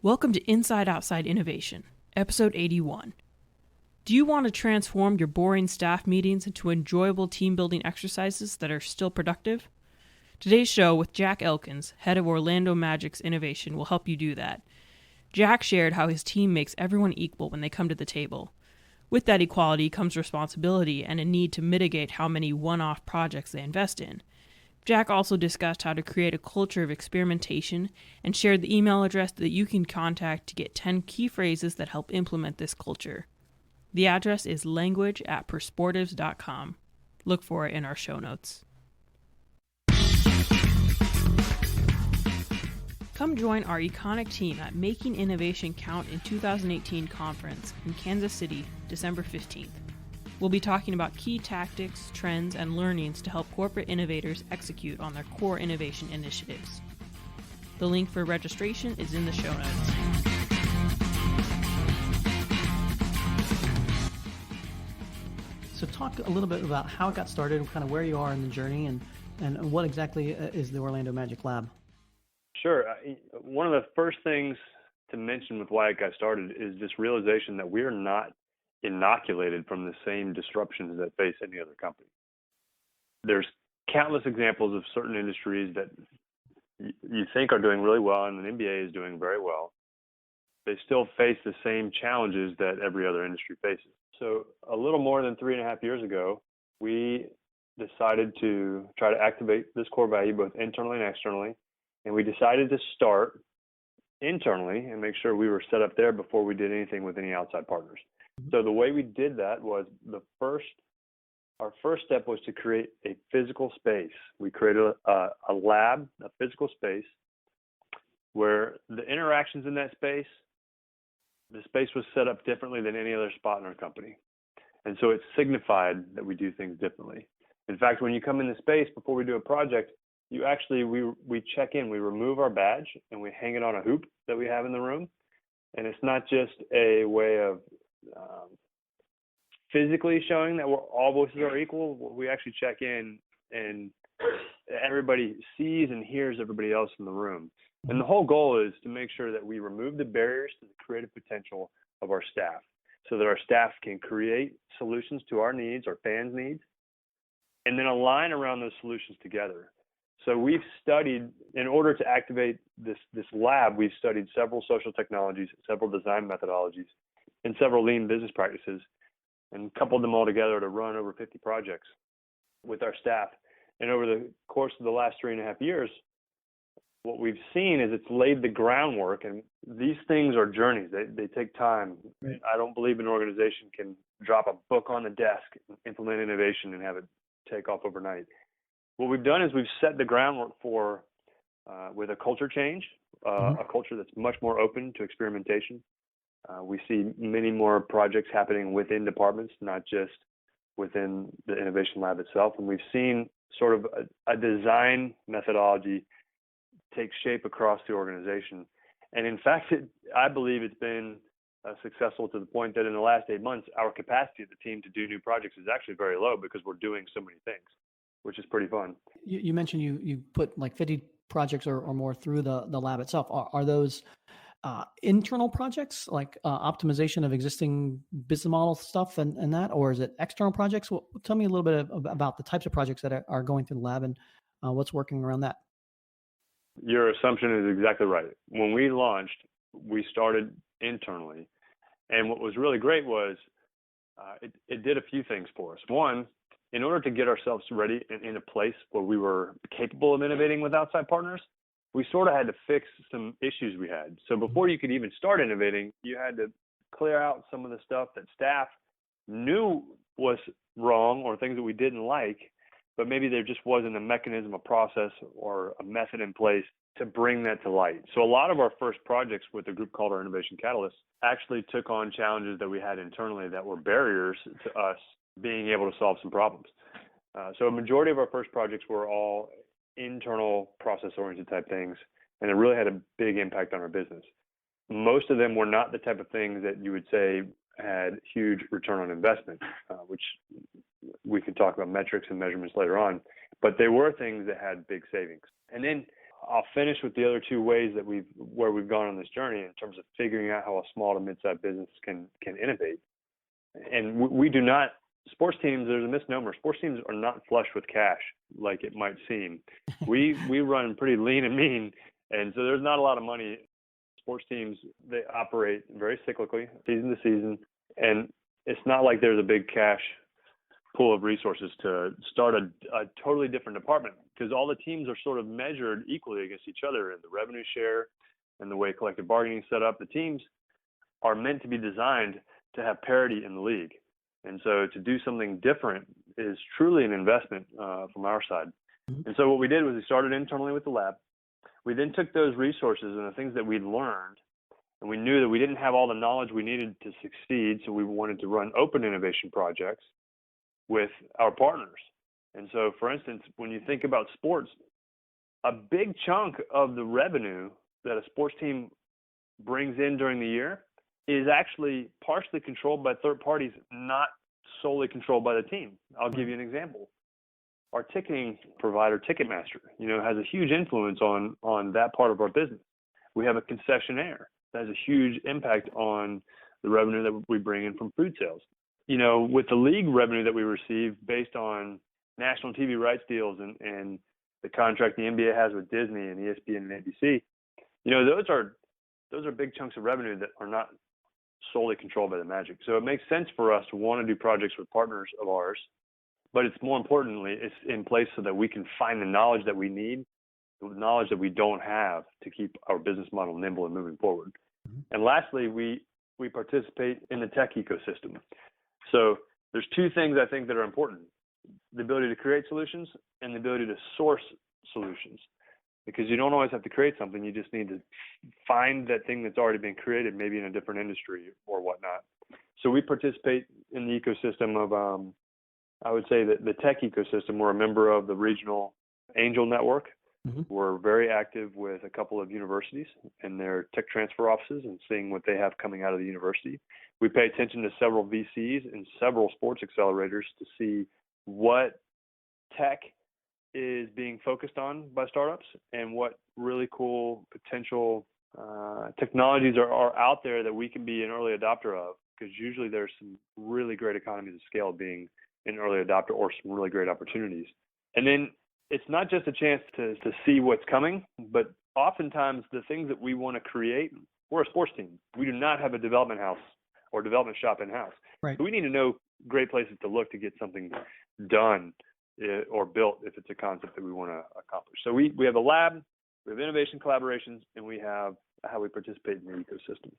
Welcome to Inside Outside Innovation, Episode 81. Do you want to transform your boring staff meetings into enjoyable team-building exercises that are still productive? Today's show with Jack Elkins, head of Orlando Magic's Innovation, will help you do that. Jack shared how his team makes everyone equal when they come to the table. With that equality comes responsibility and a need to mitigate how many one-off projects they invest in. Jack also discussed how to create a culture of experimentation and shared the email address that you can contact to get 10 key phrases that help implement this culture. The address is language@persportives.com. Look for it in our show notes. Come join our iconic team at Making Innovation Count in 2018 conference in Kansas City, December 15th. We'll be talking about key tactics, trends, and learnings to help corporate innovators execute on their core innovation initiatives. The link for registration is in the show notes. So talk a little bit about how it got started, kind of where you are in the journey, and what exactly is the Orlando Magic Lab? Sure. One of the first things to mention with why it got started is this realization that we're not inoculated from the same disruptions that face any other company. There's countless examples of certain industries that you think are doing really well and the NBA is doing very well. They still face the same challenges that every other industry faces. So a little more than 3.5 years ago, we decided to try to activate this core value both internally and externally. And we decided to start internally and make sure we were set up there before we did anything with any outside partners. So the way we did that was our first step was to create a physical space. We created a lab, a physical space, where the interactions in that space, the space was set up differently than any other spot in our company. And so it signified that we do things differently. In fact, when you come in the space before we do a project, we check in, we remove our badge and we hang it on a hoop that we have in the room. And it's not just a way of physically showing that all voices are equal. We actually check in and everybody sees and hears everybody else in the room. And the whole goal is to make sure that we remove the barriers to the creative potential of our staff so that our staff can create solutions to our needs, our fans' needs, and then align around those solutions together. So we've studied, in order to activate this lab, we've studied several social technologies, several design methodologies, and several lean business practices, and coupled them all together to run over 50 projects with our staff. And over the course of the last 3.5 years, what we've seen is it's laid the groundwork, and these things are journeys. They take time. Right. I don't believe an organization can drop a book on the desk, implement innovation, and have it take off overnight. What we've done is we've set the groundwork for, with a culture change, a culture that's much more open to experimentation. We see many more projects happening within departments, not just within the innovation lab itself. And we've seen sort of a design methodology take shape across the organization. And in fact, I believe it's been successful to the point that in the last 8 months, our capacity of the team to do new projects is actually very low because we're doing so many things, which is pretty fun. You mentioned you put like 50 projects or more through the lab itself. Are those internal projects, like optimization of existing business model stuff and that, or is it external projects? Well, tell me a little bit about the types of projects that are going through the lab and what's working around that. Your assumption is exactly right. When we launched, we started internally. And what was really great was it did a few things for us. One, in order to get ourselves ready in a place where we were capable of innovating with outside partners, we sort of had to fix some issues we had. So before you could even start innovating, you had to clear out some of the stuff that staff knew was wrong or things that we didn't like, but maybe there just wasn't a mechanism, a process, or a method in place to bring that to light. So a lot of our first projects with a group called our Innovation Catalysts actually took on challenges that we had internally that were barriers to us being able to solve some problems. So a majority of our first projects were all internal process-oriented type things, and it really had a big impact on our business. Most of them were not the type of things that you would say had huge return on investment, which we can talk about metrics and measurements later on, but they were things that had big savings. And then I'll finish with the other two ways that where we've gone on this journey in terms of figuring out how a small to mid-sized business can innovate. And we do not, sports teams, there's a misnomer. Sports teams are not flush with cash like it might seem. We run pretty lean and mean, and so there's not a lot of money. Sports teams, they operate very cyclically, season to season, and it's not like there's a big cash pool of resources to start a totally different department, because all the teams are sort of measured equally against each other in the revenue share and the way collective bargaining is set up. The teams are meant to be designed to have parity in the league. And so to do something different is truly an investment from our side. And so what we did was we started internally with the lab. We then took those resources and the things that we'd learned, and we knew that we didn't have all the knowledge we needed to succeed, so we wanted to run open innovation projects with our partners. And so, for instance, when you think about sports, a big chunk of the revenue that a sports team brings in during the year is actually partially controlled by third parties, not solely controlled by the team. I'll give you an example. Our ticketing provider, Ticketmaster, has a huge influence on that part of our business. We have a concessionaire that has a huge impact on the revenue that we bring in from food sales. With the league revenue that we receive based on national TV rights deals and the contract the NBA has with Disney and ESPN and ABC, those are big chunks of revenue that are not solely controlled by the Magic. So it makes sense for us to want to do projects with partners of ours, but it's more importantly, it's in place so that we can find the knowledge that we need, the knowledge that we don't have to keep our business model nimble and moving forward. And lastly, we participate in the tech ecosystem. So there's two things I think that are important: the ability to create solutions and the ability to source solutions. Because you don't always have to create something, you just need to find that thing that's already been created, maybe in a different industry or whatnot. So we participate in the ecosystem of, I would say that the tech ecosystem. We're a member of the regional angel network. We're very active with a couple of universities and their tech transfer offices and seeing what they have coming out of the university. We pay attention to several VCs and several sports accelerators to see what tech is being focused on by startups and what really cool potential technologies are out there that we can be an early adopter of, because usually there's some really great economies of scale being an early adopter or some really great opportunities. And then it's not just a chance to see what's coming, but oftentimes the things that we want to create, we're a sports team. We do not have a development house or development shop in-house. Right. So we need to know great places to look to get something done or built if it's a concept that we want to accomplish. So we have a lab, we have innovation collaborations, and we have how we participate in the ecosystem.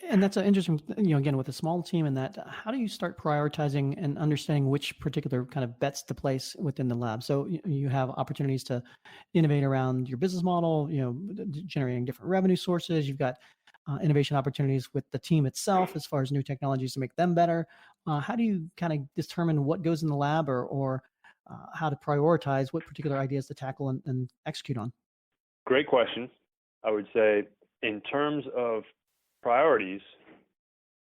And that's an interesting, again, with a small team and that, how do you start prioritizing and understanding which particular kind of bets to place within the lab? So you have opportunities to innovate around your business model, generating different revenue sources. You've got innovation opportunities with the team itself as far as new technologies to make them better. How do you kind of determine what goes in the lab or how to prioritize what particular ideas to tackle and execute on? Great question. I would say in terms of priorities,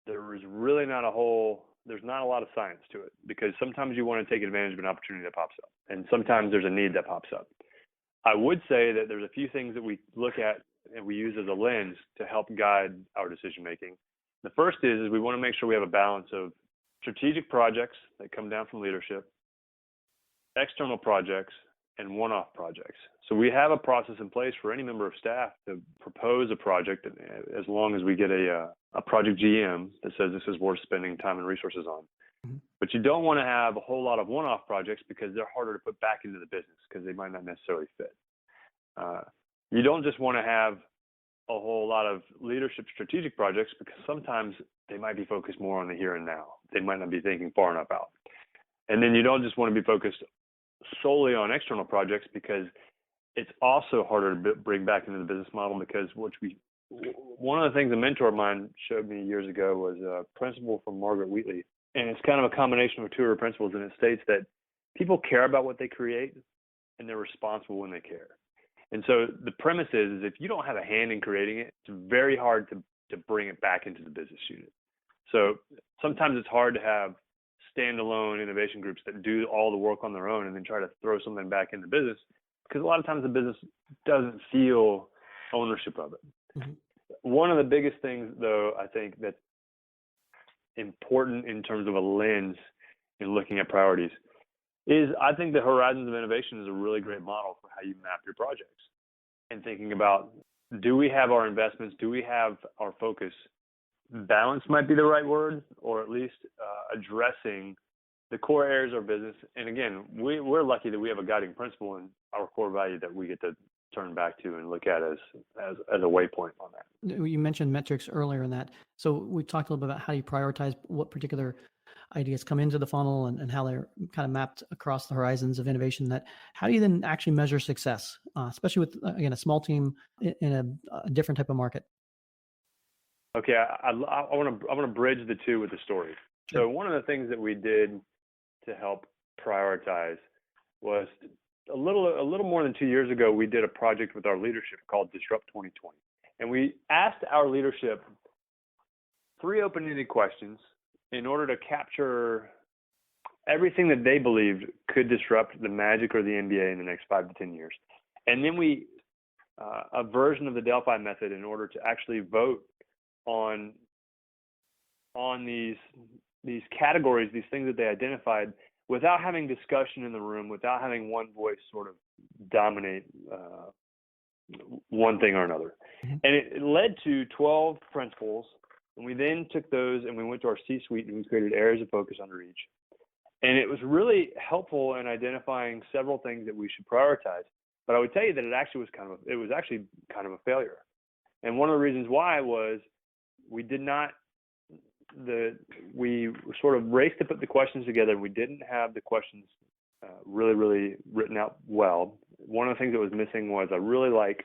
there's not a lot of science to it, because sometimes you want to take advantage of an opportunity that pops up, and sometimes there's a need that pops up. I would say that there's a few things that we look at and we use as a lens to help guide our decision making. The first is we want to make sure we have a balance of strategic projects that come down from leadership, external projects, and one-off projects. So we have a process in place for any member of staff to propose a project, as long as we get a project GM that says this is worth spending time and resources on. But you don't want to have a whole lot of one-off projects, because they're harder to put back into the business because they might not necessarily fit. You don't just want to have a whole lot of leadership strategic projects, because sometimes they might be focused more on the here and now. They might not be thinking far enough out. And then you don't just want to be focused solely on external projects, because it's also harder to bring back into the business model. Because one of the things a mentor of mine showed me years ago was a principle from Margaret Wheatley, and it's kind of a combination of two of her principles, and it states that people care about what they create and they're responsible when they care. And so the premise is if you don't have a hand in creating it, it's very hard to bring it back into the business unit. So sometimes it's hard to have standalone innovation groups that do all the work on their own and then try to throw something back in the business. because a lot of times the business doesn't feel ownership of it. Mm-hmm. One of the biggest things, though, I think that's important in terms of a lens in looking at priorities is I think the Horizons of Innovation is a really great model for how you map your projects and thinking about, do we have our investments? Do we have our focus? Balance might be the right word, or at least addressing the core areas of our business. And again, we're lucky that we have a guiding principle and our core value that we get to turn back to and look at as a waypoint on that. You mentioned metrics earlier in that. So we talked a little bit about how you prioritize what particular ideas come into the funnel and how they're kind of mapped across the horizons of innovation. That how do you then actually measure success, especially with, again, a small team in a different type of market? Okay, I want to bridge the two with the story. Sure. So one of the things that we did to help prioritize was a little more than 2 years ago, we did a project with our leadership called Disrupt 2020. And we asked our leadership 3 open-ended questions in order to capture everything that they believed could disrupt the Magic or the NBA in the next 5 to 10 years. And then we, a version of the Delphi method in order to actually vote on these categories, these things that they identified, without having discussion in the room, without having one voice sort of dominate one thing or another. Mm-hmm. And it led to 12 principles. And we then took those and we went to our C-suite and we created areas of focus under each. And it was really helpful in identifying several things that we should prioritize. But I would tell you that it was actually kind of a failure. And one of the reasons why was we sort of raced to put the questions together. We didn't have the questions really, really written out well. One of the things that was missing was I really like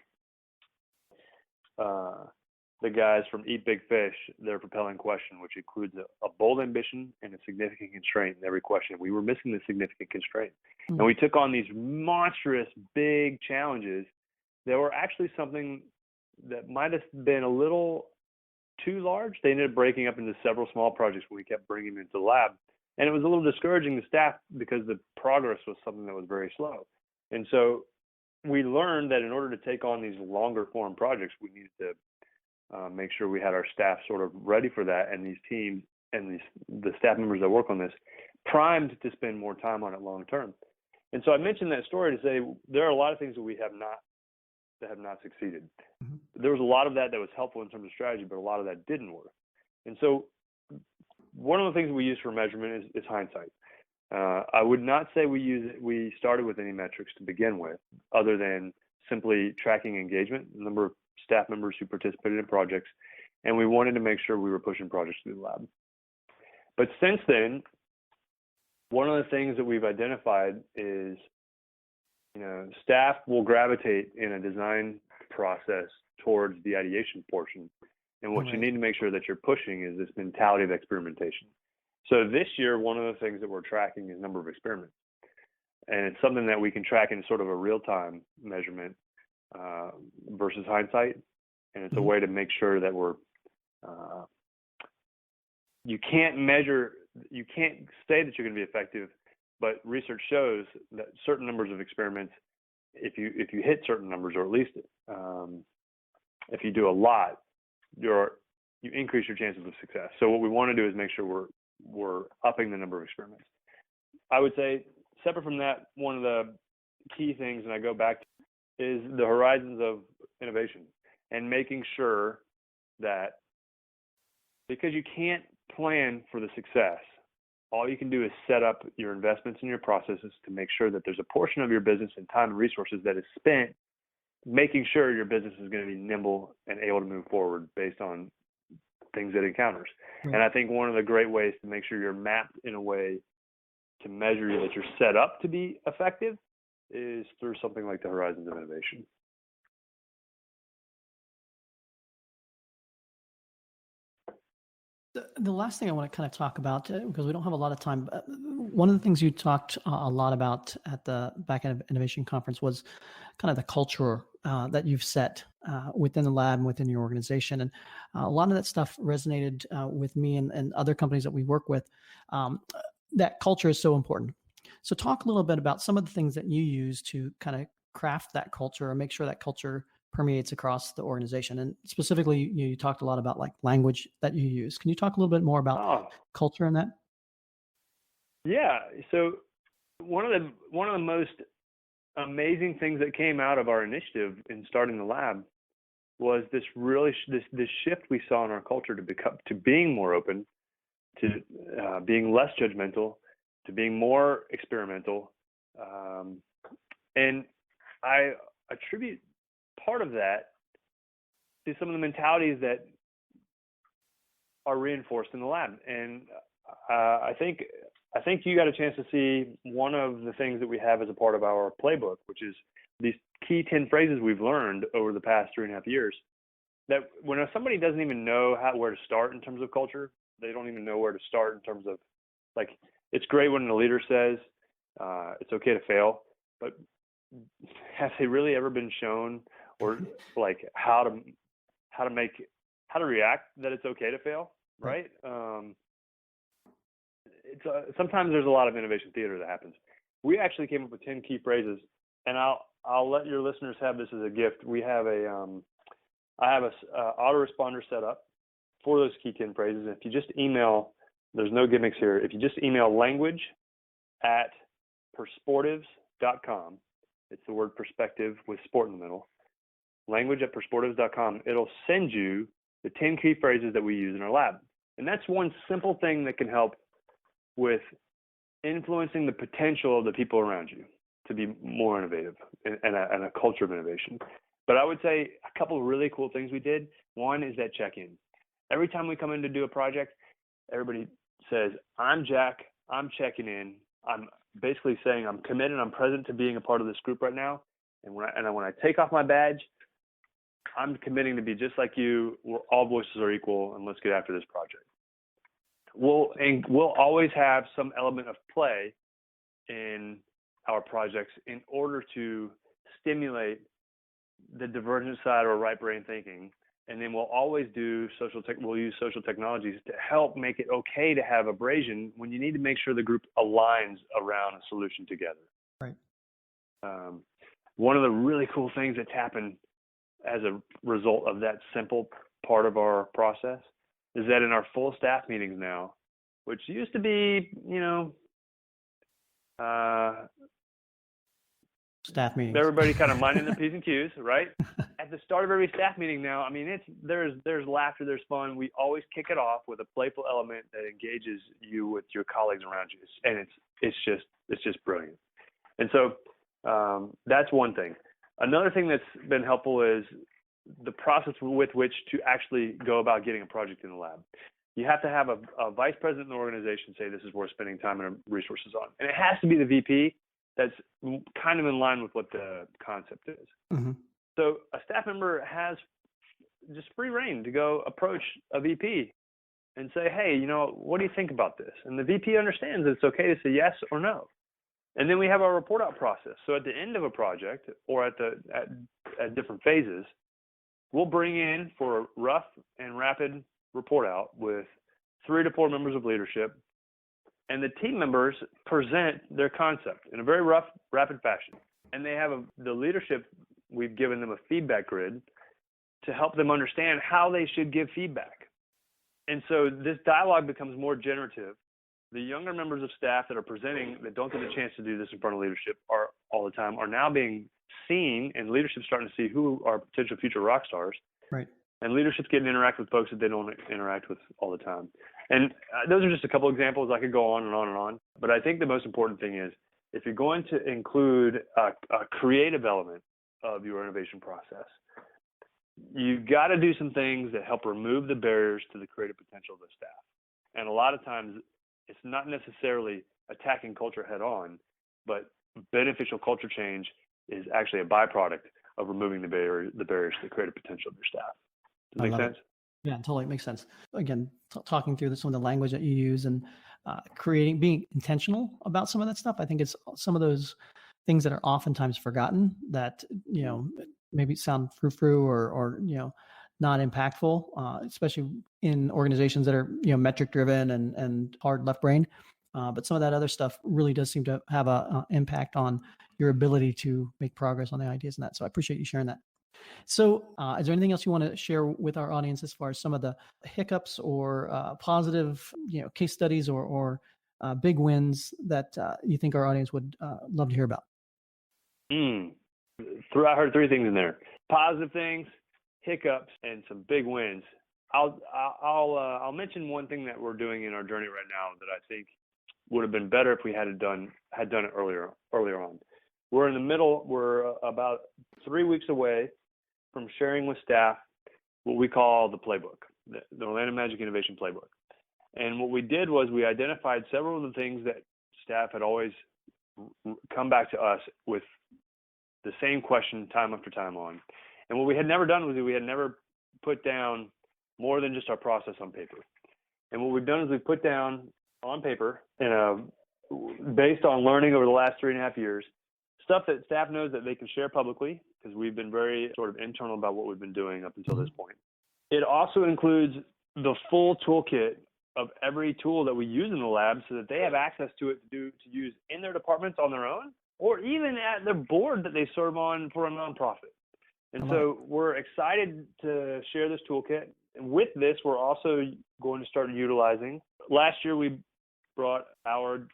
the guys from Eat Big Fish, their propelling question, which includes a bold ambition and a significant constraint in every question. We were missing the significant constraint. Mm-hmm. And we took on these monstrous big challenges that were actually something that might have been a little too large. They ended up breaking up into several small projects when we kept bringing them into the lab. And it was a little discouraging to staff because the progress was something that was very slow. And so we learned that in order to take on these longer form projects, we needed to make sure we had our staff sort of ready for that, and these teams and the staff members that work on this primed to spend more time on it long term. And so I mentioned that story to say there are a lot of things that we have not succeeded. Mm-hmm. There was a lot of that was helpful in terms of strategy, but a lot of that didn't work. And so one of the things we use for measurement is hindsight. I would not say we started with any metrics to begin with, other than simply tracking engagement, the number of staff members who participated in projects, and we wanted to make sure we were pushing projects through the lab. But since then, one of the things that we've identified is, staff will gravitate in a design process towards the ideation portion. And what you need to make sure that you're pushing is this mentality of experimentation. So this year, one of the things that we're tracking is number of experiments. And it's something that we can track in sort of a real-time measurement versus hindsight. And it's a way to make sure that you can't say that you're going to be effective, but research shows that certain numbers of experiments, if you hit certain numbers, or at least if you do a lot, you increase your chances of success. So what we want to do is make sure we're upping the number of experiments. I would say, separate from that, one of the key things, and I go back to, is the horizons of innovation, and making sure that, because you can't plan for the success, all you can do is set up your investments and your processes to make sure that there's a portion of your business and time and resources that is spent making sure your business is going to be nimble and able to move forward based on things it encounters. Right. And I think one of the great ways to make sure you're mapped in a way to measure that you're set up to be effective is through something like the Horizons of Innovation. The last thing I want to kind of talk about, because we don't have a lot of time, one of the things you talked a lot about at the Back End of Innovation Conference was kind of the culture that you've set within the lab and within your organization. And a lot of that stuff resonated with me and other companies that we work with. That culture is so important. So talk a little bit about some of the things that you use to kind of craft that culture or make sure that culture permeates across the organization? And specifically, you talked a lot about like language that you use. Can you talk a little bit more about Oh, culture in that? yeah. So one of the most amazing things that came out of our initiative in starting the lab was this really this shift we saw in our culture to being more open, to being less judgmental, to being more experimental, and I attribute part of that to some of the mentalities that are reinforced in the lab. And I think you got a chance to see one of the things that we have as a part of our playbook, which is these key 10 phrases we've learned over the past 3.5 years, that when somebody doesn't even know where to start in terms of culture, they don't even know where to start in terms of, like, it's great when a leader says it's okay to fail, but have they really ever been shown or like how to react that it's okay to fail, right? It's sometimes there's a lot of innovation theater that happens. We actually came up with 10 key phrases, and I'll let your listeners have this as a gift. We have I have a autoresponder set up for those key 10 phrases. If you just email, there's no gimmicks here. If you just email language@persportives.com, it's the word perspective with sport in the middle, language@persportives.com, it'll send you the 10 key phrases that we use in our lab. And that's one simple thing that can help with influencing the potential of the people around you to be more innovative and a culture of innovation. But I would say a couple of really cool things we did. One is that check-in. Every time we come in to do a project, everybody says, "I'm Jack, I'm checking in. I'm basically saying I'm committed, I'm present to being a part of this group right now. And when I take off my badge, I'm committing to be just like you. All voices are equal, and let's get after this project." We'll always have some element of play in our projects in order to stimulate the divergent side or right brain thinking. And then we'll always do we'll use social technologies to help make it okay to have abrasion when you need to make sure the group aligns around a solution together. Right. One of the really cool things that's happened as a result of that simple part of our process is that in our full staff meetings now, which used to be, Staff meetings, everybody kind of minding their P's and Q's, right? At the start of every staff meeting now, I mean, there's laughter, there's fun. We always kick it off with a playful element that engages you with your colleagues around you, and it's just brilliant. And so that's one thing. Another thing that's been helpful is the process with which to actually go about getting a project in the lab. You have to have a vice president in the organization say this is worth spending time and resources on. And it has to be the VP that's kind of in line with what the concept is. Mm-hmm. So a staff member has just free reign to go approach a VP and say, "Hey, what do you think about this?" And the VP understands that it's okay to say yes or no. And then we have our report out process. So at the end of a project or at different phases, we'll bring in for a rough and rapid report out with 3 to 4 members of leadership, and the team members present their concept in a very rough, rapid fashion. And they have the leadership, we've given them a feedback grid to help them understand how they should give feedback. And so this dialogue becomes more generative. The younger members of staff that are presenting, that don't get a chance to do this in front of leadership all the time, are now being seen, and leadership's starting to see who are potential future rock stars. Right. And leadership's getting to interact with folks that they don't interact with all the time. And those are just a couple examples. I could go on and on and on. But I think the most important thing is, if you're going to include a creative element of your innovation process, you've got to do some things that help remove the barriers to the creative potential of the staff. And a lot of times, it's not necessarily attacking culture head on, but beneficial culture change is actually a byproduct of removing the barriers to the creative potential of your staff. Does that make sense? Yeah, totally makes sense. Again, talking through some of the language that you use and being intentional about some of that stuff. I think it's some of those things that are oftentimes forgotten that, maybe sound frou-frou or not impactful, especially in organizations that are, metric driven and hard left brain. But some of that other stuff really does seem to have a impact on your ability to make progress on the ideas and that. So I appreciate you sharing that. So is there anything else you want to share with our audience as far as some of the hiccups or positive, case studies or big wins that you think our audience would love to hear about? I heard three things in there: positive things, hiccups, and some big wins. I'll mention one thing that we're doing in our journey right now that I think would have been better if we had done it earlier on. We're in the middle. We're about 3 weeks away from sharing with staff what we call the playbook, the Orlando Magic Innovation Playbook. And what we did was we identified several of the things that staff had always come back to us with the same question time after time on. And what we had never done was we had never put down more than just our process on paper. And what we've done is we've put down on paper, based on learning over the last 3.5 years, stuff that staff knows that they can share publicly, because we've been very sort of internal about what we've been doing up until this point. It also includes the full toolkit of every tool that we use in the lab so that they have access to it to use in their departments on their own, or even at the board that they serve on for a nonprofit. And so we're excited to share this toolkit. And with this, we're also going to start utilizing. Last year, we brought our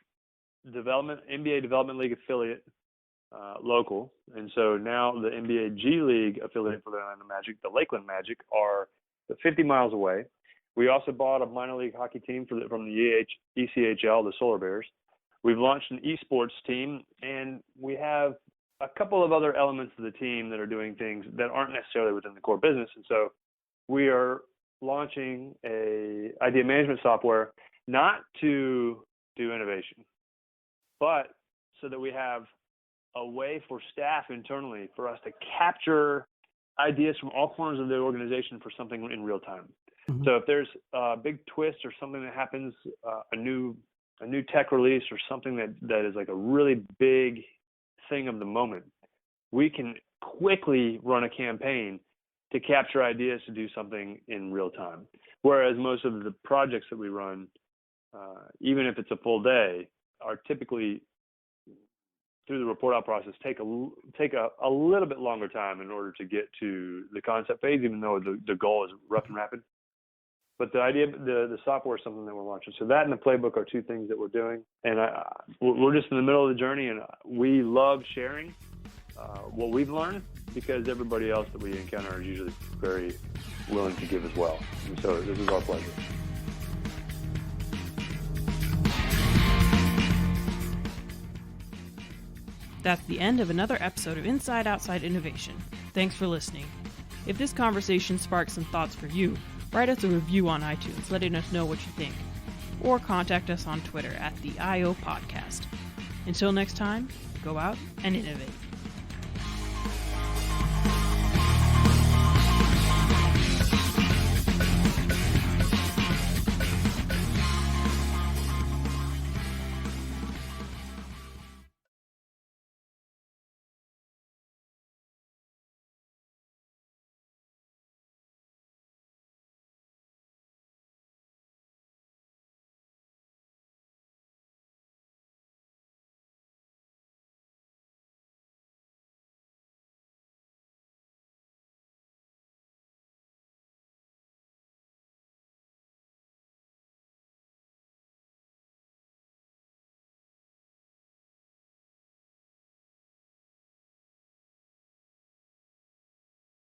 NBA Development League affiliate local. And so now the NBA G League affiliate for the Orlando Magic, the Lakeland Magic, are 50 miles away. We also bought a minor league hockey team from the ECHL, the Solar Bears. We've launched an esports team, and we have a couple of other elements of the team that are doing things that aren't necessarily within the core business. And so we are launching a idea management software, not to do innovation, but so that we have a way for staff internally for us to capture ideas from all corners of the organization for something in real time. Mm-hmm. So if there's a big twist or something that happens, a new tech release or something that is like a really big thing of the moment, we can quickly run a campaign to capture ideas to do something in real time. Whereas most of the projects that we run, even if it's a full day, are typically through the report out process take a little bit longer time in order to get to the concept phase, even though the goal is rough and rapid. But the idea, the software is something that we're launching. So that and the playbook are two things that we're doing. And we're just in the middle of the journey, and we love sharing what we've learned, because everybody else that we encounter is usually very willing to give as well. And so this is our pleasure. That's the end of another episode of Inside Outside Innovation. Thanks for listening. If this conversation sparks some thoughts for you, write us a review on iTunes letting us know what you think, or contact us on Twitter @the IO Podcast. Until next time, go out and innovate.